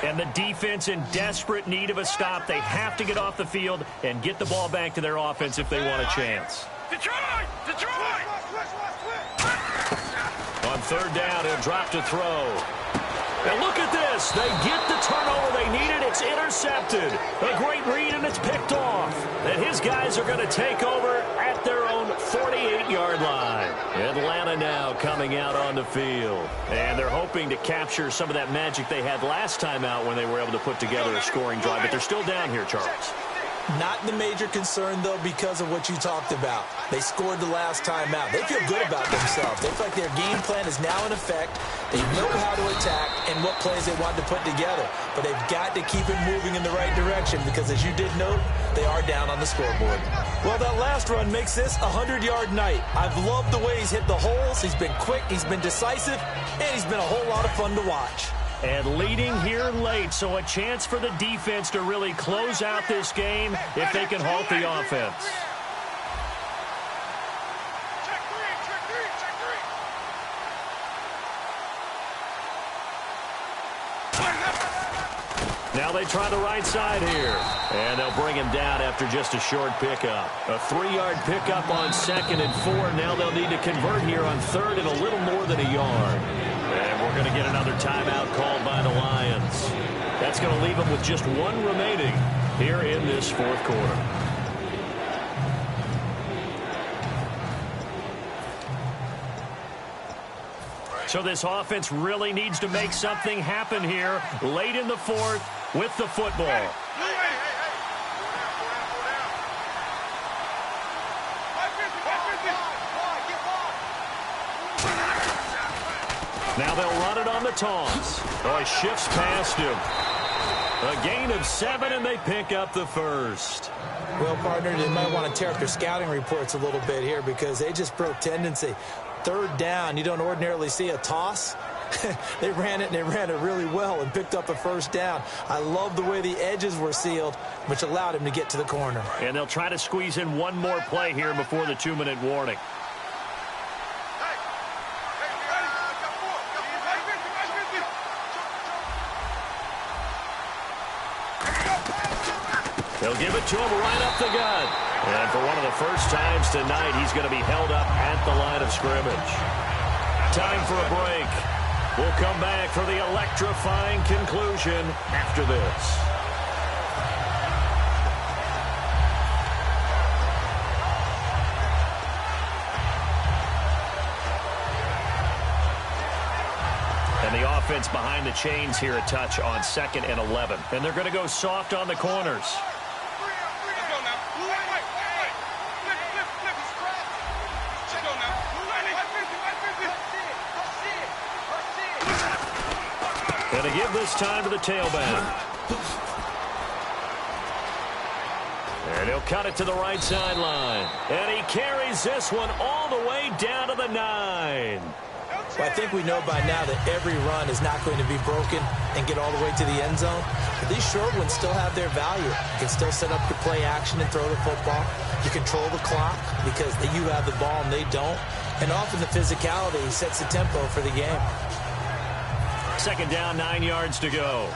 And the defense in desperate need of a stop. They have to get off the field and get the ball back to their offense if they want a chance. Detroit! Detroit! On third down, he'll drop to throw. And look at this. They get the turnover they needed. It's intercepted. A great read, and it's picked off. And his guys are going to take over at their own 48-yard line. Atlanta now coming out on the field. And they're hoping to capture some of that magic they had last time out when they were able to put together a scoring drive. But they're still down here, Charles. Not the major concern, though, because of what you talked about. They scored the last time out. They feel good about themselves. They feel like their game plan is now in effect. They know how to attack and what plays they want to put together. But they've got to keep it moving in the right direction because, as you did note, they are down on the scoreboard. Well, that last run makes this a 100-yard night. I've loved the way he's hit the holes. He's been quick, he's been decisive, and he's been a whole lot of fun to watch. And leading here late, so a chance for the defense to really close out this game if they can halt the offense. Check three! Now they try the right side here. And they'll bring him down after just a short pickup. A 3-yard pickup on 2nd and 4. Now they'll need to convert here on 3rd and a little more than a yard. And we're going to get another timeout called by the Lions. That's going to leave them with just 1 remaining here in this fourth quarter. So this offense really needs to make something happen here late in the fourth with the football. Now they'll run it on the toss. Oh, he shifts past him. A gain of 7, and they pick up the first. Well, partner, they might want to tear up their scouting reports a little bit here because they just broke tendency. 3rd down, you don't ordinarily see a toss. They ran it, and they ran it really well and picked up a 1st down. I love the way the edges were sealed, which allowed him to get to the corner. And they'll try to squeeze in one more play here before the 2-minute warning. They'll give it to him right up the gut. And for one of the first times tonight, he's going to be held up at the line of scrimmage. Time for a break. We'll come back for the electrifying conclusion after this. And the offense behind the chains here a touch on 2nd and 11. And they're going to go soft on the corners. And to give this time to the tailback. And he'll cut it to the right sideline. And he carries this one all the way down to the 9. Well, I think we know by now that every run is not going to be broken and get all the way to the end zone. But these short ones still have their value. You can still set up your play action and throw the football. You control the clock because you have the ball and they don't. And often the physicality sets the tempo for the game. 2nd down, 9 yards to go.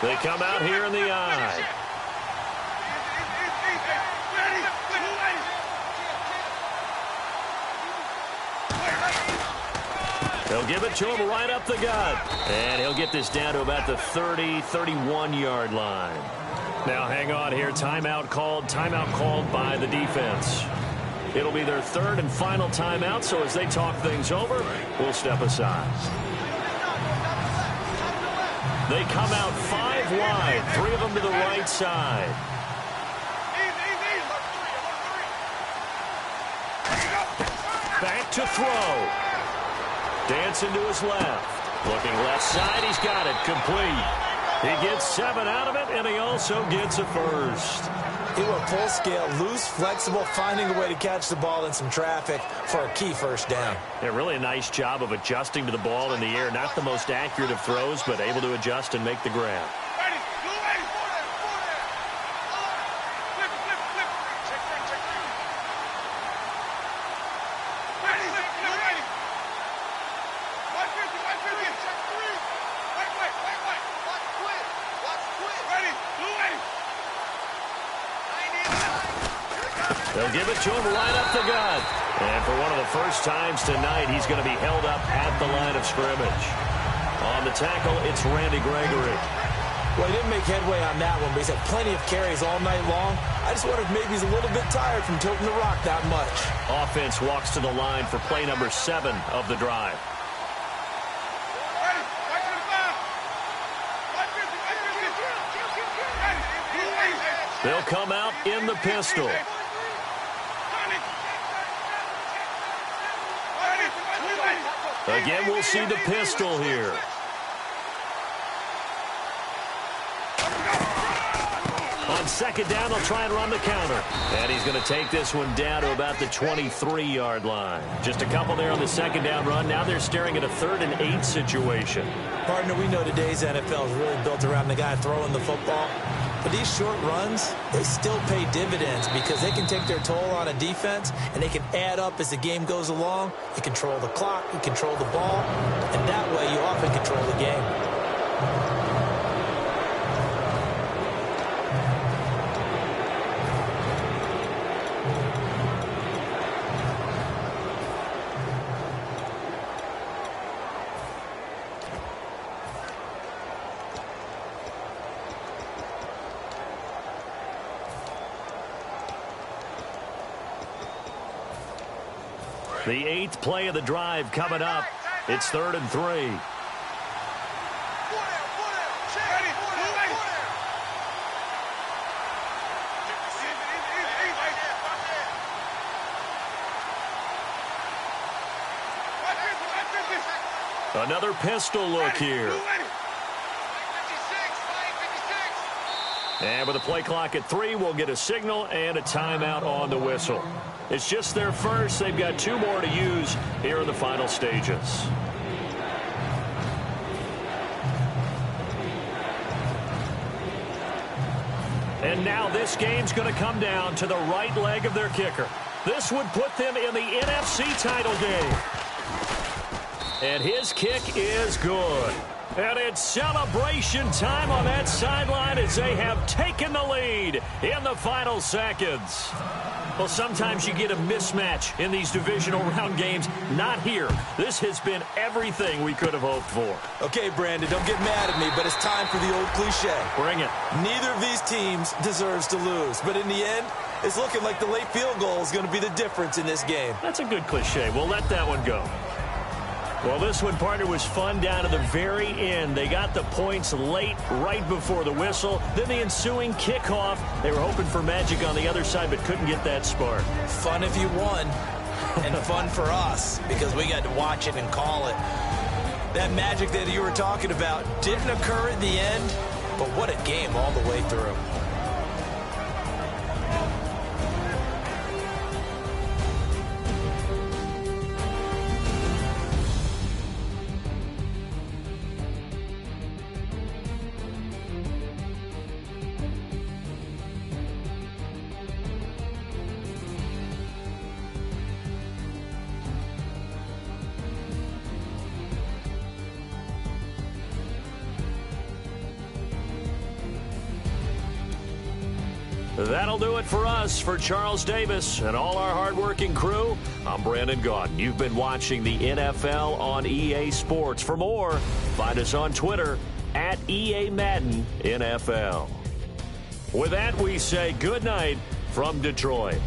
They come out here in the eye. They'll give it to him right up the gut. And he'll get this down to about the 30, 31-yard line. Now hang on here. Timeout called by the defense. It'll be their third and final timeout, so as they talk things over, we'll step aside. They come out 5 wide, 3 of them to the right side. Back to throw. Dancing to his left. Looking left side, he's got it. Complete. He gets 7 out of it, and he also gets a first. He went full scale, loose, flexible, finding a way to catch the ball in some traffic for a key first down. Yeah, really a nice job of adjusting to the ball in the air. Not the most accurate of throws, but able to adjust and make the grab. They'll give it to him right up the gut. And for one of the first times tonight, he's going to be held up at the line of scrimmage. On the tackle, it's Randy Gregory. Well, he didn't make headway on that one, but he's had plenty of carries all night long. I just wonder if maybe he's a little bit tired from tilting the rock that much. Offense walks to the line for play number 7 of the drive. They'll come out in the pistol. Again, we'll see the pistol here. On second down, they'll try and run the counter. And he's going to take this one down to about the 23-yard line. Just a couple there on the second down run. Now they're staring at a 3rd and 8 situation. Partner, we know today's NFL is really built around the guy throwing the football. But these short runs, they still pay dividends because they can take their toll on a defense and they can add up as the game goes along. You control the clock, you control the ball, and that way you often control the game. The 8th play of the drive coming up. It's 3rd and 3. Another pistol look here. And with the play clock at 3, we'll get a signal and a timeout on the whistle. It's just their first. They've got 2 more to use here in the final stages. And now this game's going to come down to the right leg of their kicker. This would put them in the NFC title game. And his kick is good. And it's celebration time on that sideline as they have taken the lead in the final seconds. Well, sometimes you get a mismatch in these divisional round games. Not here. This has been everything we could have hoped for. Okay, Brandon, don't get mad at me, but it's time for the old cliche. Bring it. Neither of these teams deserves to lose, but in the end, it's looking like the late field goal is going to be the difference in this game. That's a good cliche. We'll let that one go. Well, this one, partner, was fun down to the very end. They got the points late, right before the whistle. Then the ensuing kickoff. They were hoping for magic on the other side, but couldn't get that spark. Fun if you won, and fun for us, because we got to watch it and call it. That magic that you were talking about didn't occur at the end, but what a game all the way through. That'll do it for us. For Charles Davis and all our hardworking crew, I'm Brandon Gaudin. You've been watching the NFL on EA Sports. For more, find us on Twitter at EA Madden NFL. With that, we say good night from Detroit.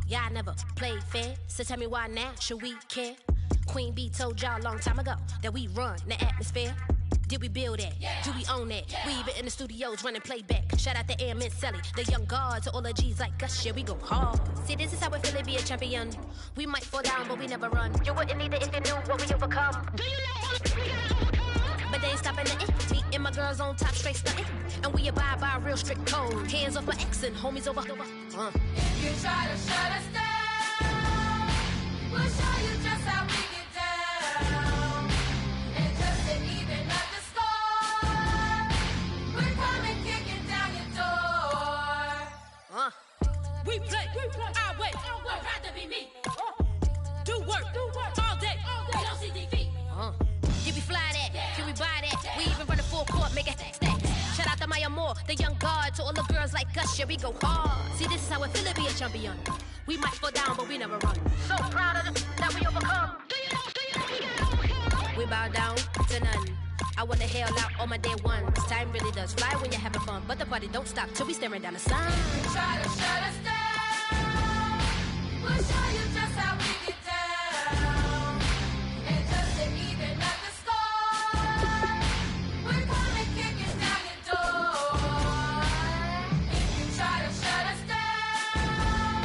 Yeah, I never played fair, so tell me why now should we care? Queen Bee told y'all a long time ago that we run the atmosphere. Did we build it? Yeah. Do we own it? Yeah. We even in the studios running playback. Shout out to Air Mint Sally, the young guard, to all the G's like us. Yeah, we go hard. See, this is how we feel to be a champion. We might fall down, but we never run. You wouldn't need it if you knew what we overcome. Do you know what we gotta overcome? But they ain't stopping nothing. Me and my girls on top, straight stunting. And we abide by a real strict code. Hands off my ex and homies over. If you try to shut us down, we'll show you just how we get down. And just to even up the score, we're coming kicking down your door. We play our way. I'd rather be me. Do work all day. We don't see defeat. Can we fly that? Can we buy that? We even run a full court, make it stack. Shout out to Maya Moore, the young guard, to all the girls like us. Yeah, we go hard. See, this is how it feel to be a champion. We might fall down, but we never run. So proud of that we overcome. Do you know we gotta overcome? We bow down to none. I wanna hail out all my day ones. Time really does fly when you're having fun, but the party don't stop till we staring down the sun. If you try to shut us down, we'll show you just how we get down. And just to even up the score, we're coming kicking down your door. If you try to shut us down,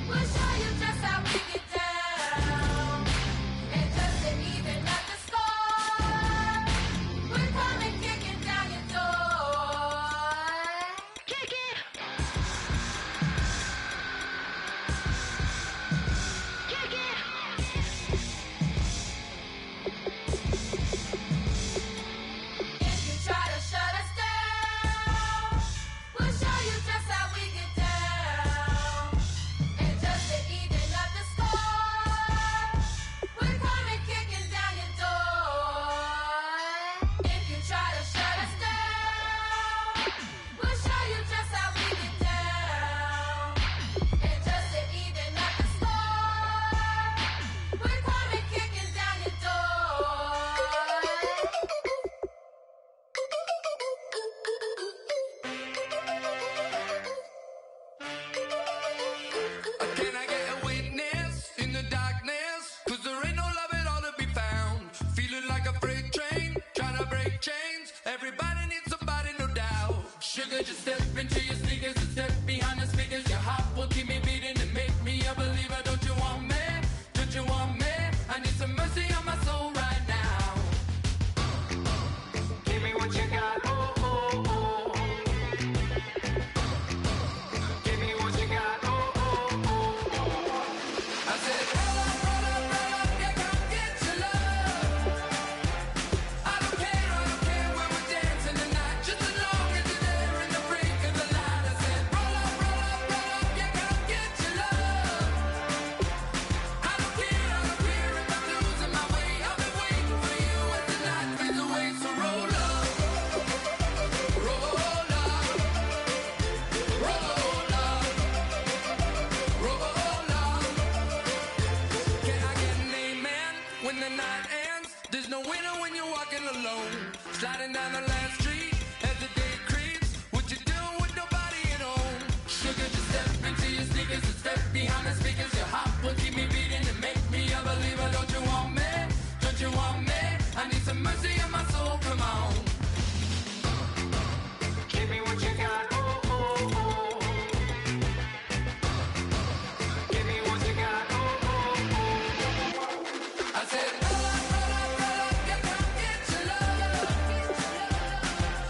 we'll show you just how we get down. And just to even up the score, we're coming kicking down your door. Kick it! Kick it! If you try to shut us down, we'll show you just how we get down. And just to even up the score, we're coming kicking down your door. If you try to shut us down, we'll show you just how we get down. And just to even up the score, we're coming kicking down your door. Can I get a witness in the darkness? 'Cause there ain't no love at all to be found. Feeling like a freight train, trying to break chains. Everybody needs somebody, no doubt. Sugar, just step into your sneakers and step behind the speakers. Your heart will keep me beating and make me a believer. Don't you want me? Don't you want me? I need some mercy on my soul right now. Give me what you got, oh, oh, oh. Give me what you got, oh, oh, oh. I said, roll up, yeah, come get your love. I don't care when we're dancing tonight, just as long as you're there in the break of the light. I said, roll up, yeah, come get your love. I don't care if I'm losing my way. I've been waiting for you as the night fades away. So roll up, roll up, roll up, roll up. Can I get an amen when the night ends? There's no winner when you're walking alone. Sliding down the last street as the day creeps. What you doing with nobody at home? Sugar, just step into your sneakers and step behind the speakers. Your heart will keep me beating and make me a believer. Don't you want me? Don't you want me? I need some mercy on my soul. Come on. Give me what you got. Oh, oh, oh. Give me what you got. Oh, oh, oh. I said, roll up, yeah, come get your love.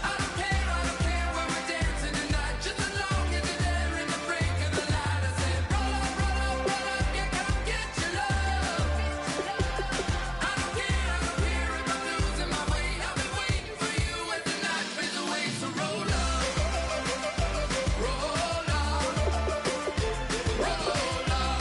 I don't care when we're dancing tonight, just as long as you're there in the break of the light. I said, roll up, yeah, come get your love. I don't care if I'm losing my way. I've been waiting for you as the night fades away. So roll up, roll up, roll up, roll up.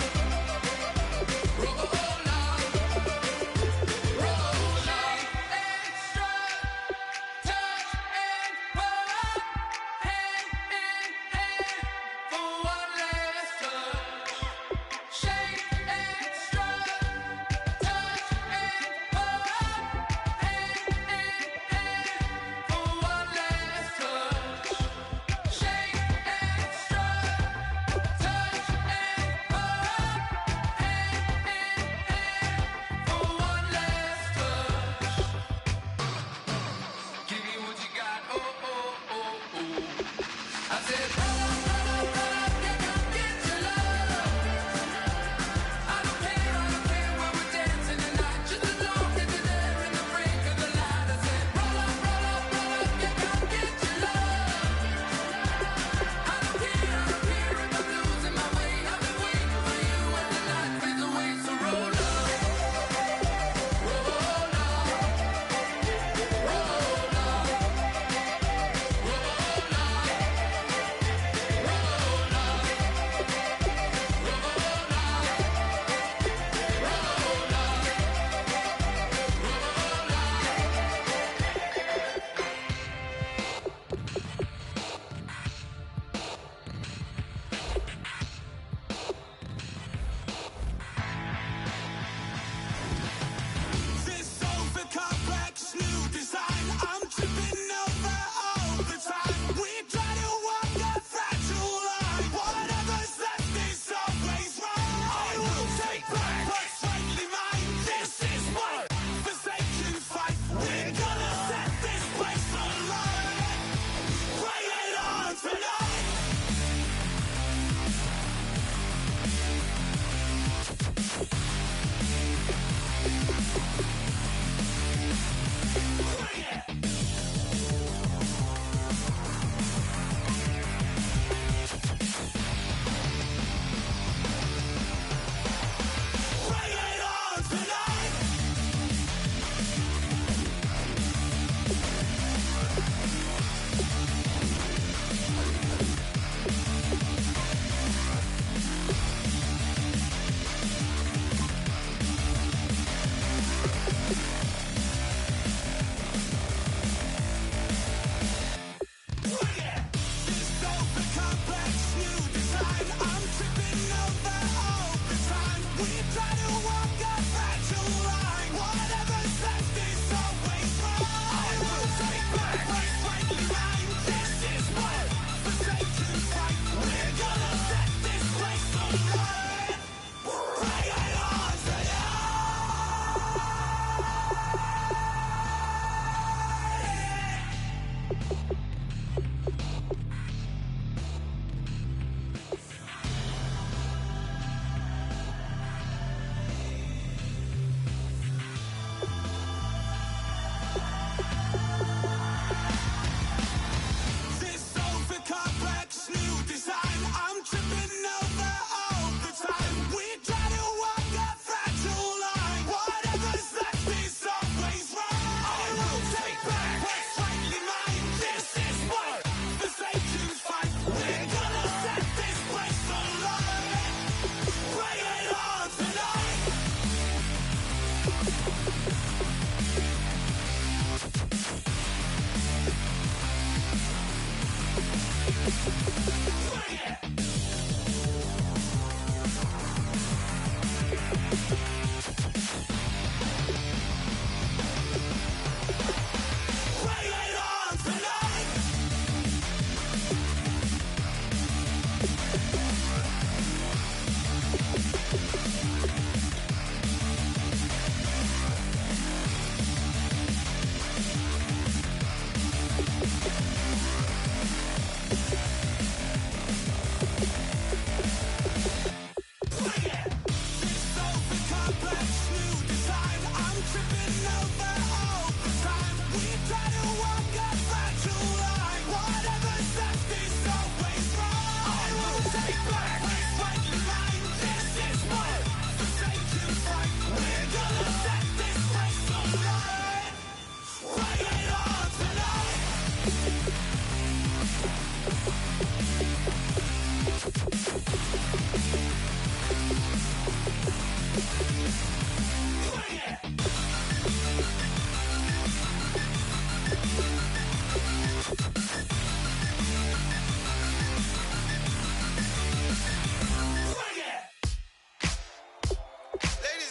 Ladies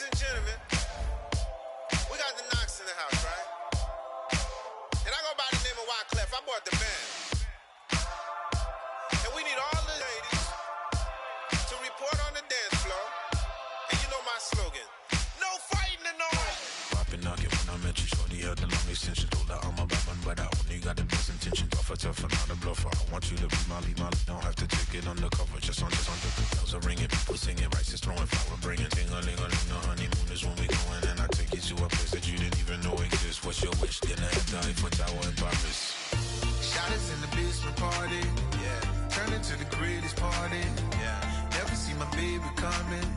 and gentlemen, we got the Knox in the house, right? And I go by the name of Wyclef. I bought the band. And we need all the ladies to report on the dance floor. And you know my slogan, no fighting and no Poppin' knockin' when I met you, shorty had the long extension. Told her I'm a bad one, but I only got the best intention. Tougher, not a bluffer. I want you to be Molly. Don't have to take it undercover. Just on the bells are ringing, people singing, rice is throwing, flower bringing. Ting-a-ling-a-ling, the honeymoon is when we going. And I take you to a place that you didn't even know exists. What's your wish? Dinner at the Eiffel Tower in Paris. Shot us in the basement party, yeah. Turn into the greatest party, yeah. Never see my baby coming.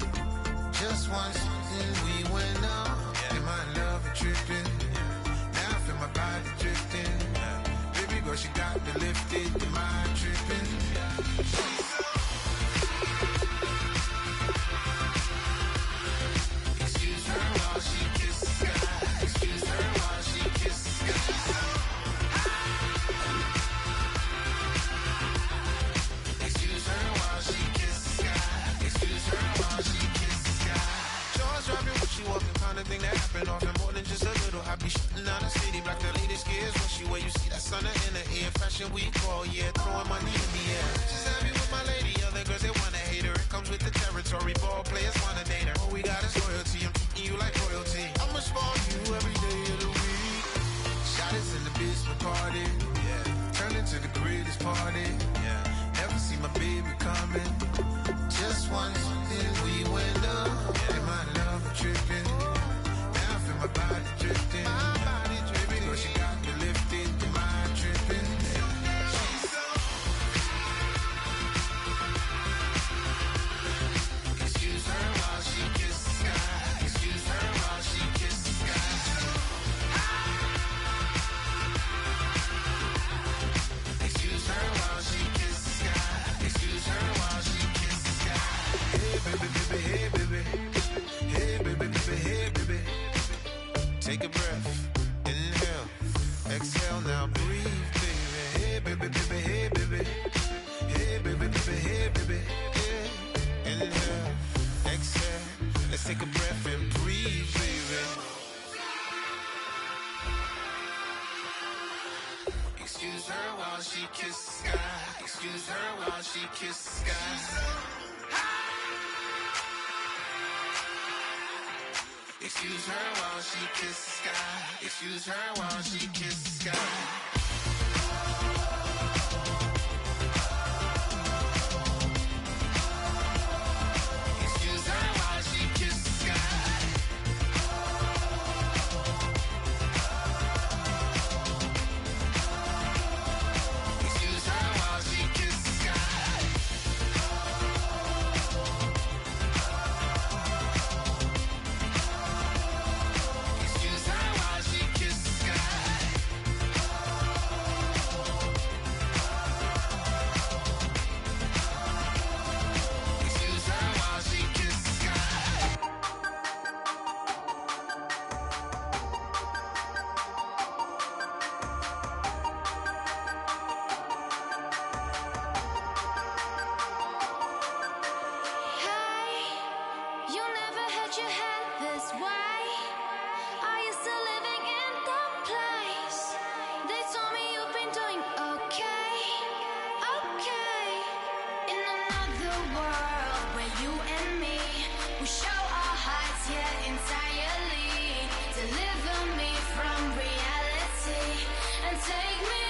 Just once, then we went up, yeah. And my love a tripping, yeah. Now I feel my body drifting, yeah. Baby girl, she got me lifted, the mind tripping, yeah. Excuse her while she kisses the sky. Excuse her while she kisses the sky. Excuse her while she kisses the sky. Excuse her while she kisses the sky. Jaws dropping when she walking, kind of thing that happen often. More than just a little. I be shutting down the city, black the latest gears. When she wear, you see that sun in the air. Fashion week all year, throwing money in the air. She's happy with my lady, other girls they wanna hate her. It comes with the territory, ball players wanna date her. All we got is loyalty, I'm treating you like royalty. I'ma spoil you every day of the week. Shot us in the basement party, yeah. Turn into the greatest party, yeah. Never see my baby coming. Just once, then we went up, yeah. And my love tripping, now I feel my body drifting. My body dripping, baby girl, she got me lifted, the mind tripping. Excuse her while she kisses the sky. Excuse her while she kisses the sky. Excuse her while she kisses the sky. Excuse her while she kisses the sky. Hey baby, baby, hey baby. Hey baby, baby, hey baby. Take a breath, inhale, exhale, now breathe, baby. Hey baby, baby, hey baby. Hey baby, baby, hey baby. Yeah. Inhale, exhale, let's take a breath and breathe, baby. Excuse her while she kisses the sky. Excuse her while she kisses the sky. Excuse her while she kisses the sky. Excuse her while she kisses the sky. Excuse her while she kisses the sky. Excuse her while she kisses the sky. Excuse her while she kisses the sky. Excuse her while she kisses the sky. Hey, you never had your head this way. Are you still living in that place? They told me you've been doing okay, okay. In another world where you and me, we show our hearts, yeah, entirely. Deliver me from reality and take me